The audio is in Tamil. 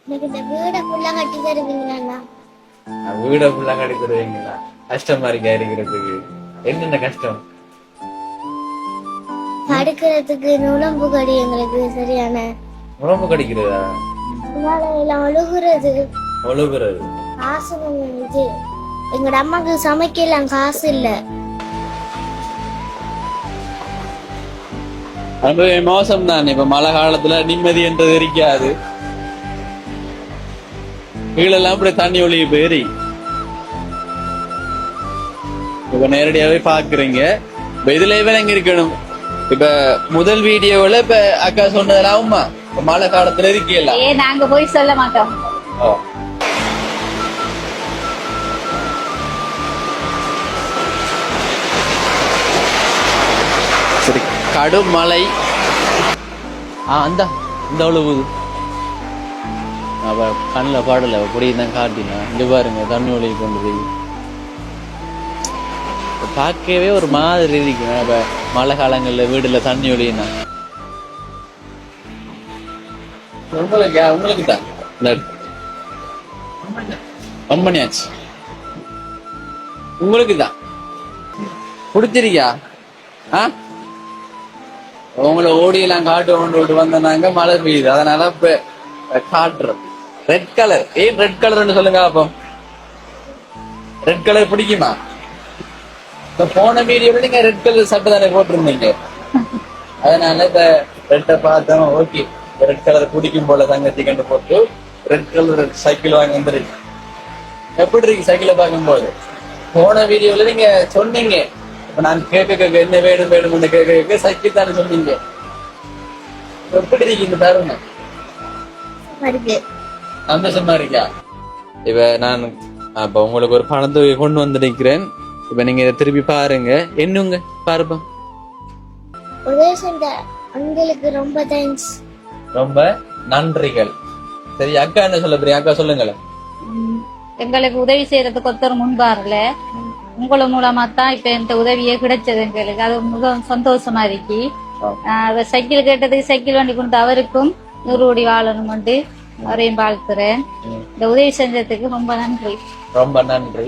எனக்கு இந்த வீடை ஃபுல்லா கட்டி தருவீங்களா? வீட ஃபுல்லா கட்டி தருவீங்களா? கஷ்டமா இருக்கா இருக்கிறதுக்கு? என்னென்ன கஷ்டம்? படுக்கிறதுக்கு நுழம்பு கடி எங்களுக்கு சரியான உடம்பு கடிக்கிறதா? எல்லாம் ஒழுகுறது. ஒழுகுறது காசு இது எங்கட அம்மாக்கு சமைக்கலாம் காசு இல்ல. ரொம்ப மோசம் தான். இப்ப மழை காலத்துல நிம்மதி என்றது இருக்காது. கீழெல்லாம் இப்படி தண்ணி ஒழுகி போயிரி. இப்ப நேரடியாவே பாக்குறீங்க. இப்ப இதுல எங்க இருக்கணும்? இப்ப முதல் வீடியோல இப்ப அக்கா சொன்னதெல்லாம் உண்மை. மழை காலத்துல இருக்கல. நாங்க போய் சொல்ல மாட்டோம். சரி, கடும் மழை. அந்த இந்த அவ்வளவு அவ கண்ணில் பாடல புரியுதான் காட்டினா. இங்க பாருங்க தண்ணி ஒழுகி கொண்டு போய் பார்க்கவே ஒரு மாதிரி இருக்கு. இப்ப மழை காலங்கள்ல வீடுல தண்ணி ஒழுகினா உங்களுக்கு தான் கம்பெனியாச்சு. உங்களுக்கு தான் பிடிச்சிருக்கியா? உங்களை ஓடியெல்லாம் காட்டு கொண்டு வந்தாங்க. மழை பெய்யுது, அதனால இப்ப காட்டுறோம். Red colour. ஏன் ரெட் கலர்னு சொல்லுங்க அப்போ. ரெட் கலர் பிடிக்குமா? இப்ப போன வீடியோல நீங்க ரெட் கலர் சட்டை தானே போட்டிருந்தீங்க. அதனால இப்ப ரெட்டை பார்த்தோம். ஓகே, ரெட் கலர் பிடிக்கும் போல தங்கச்சி கண்டு போட்டு ரெட் கலர் சைக்கிள் வாங்கி வந்துருக்கு. எப்படி இருக்கு சைக்கிளை பார்க்கும்போது? போன வீடியோல நீங்க சொன்னீங்க, இப்ப நான் கேட்க என்ன வேணும் வேணும் கேட்க சைக்கிள் தானே சொன்னீங்க. எப்படி இருக்கு இந்த தருணம்? சந்தோஷமா இருக்கா? இப்ப நான் அப்ப உங்களுக்கு ஒரு பணத்தை கொண்டு வந்து நிற்கிறேன். இப்ப நீங்க இதை திருப்பி பாருங்க. என்னங்க பாருப்பா. உங்களுக்கு ரொம்ப தேங்க்ஸ். ரொம்ப நன்றிகள். சரி, அக்கா என்ன சொல்ல போறீங்க? அக்கா சொல்லுங்களேன். எங்களுக்கு உதவி செய்யறதுக்கு ஒருத்தர் முன்பாருல உங்கள மூலமா தான் இப்ப இந்த உதவியே கிடைச்சது எங்களுக்கு. அது மிகவும் சந்தோஷமா இருக்கு. சைக்கிள் கேட்டதுக்கு சைக்கிள் வண்டி கொண்டு அவருக்கும் 100 கோடி வாழணும் அவரையும் வாழ்த்துறேன். இந்த உதவி செஞ்சதுக்கு ரொம்ப நன்றி. ரொம்ப நன்றி.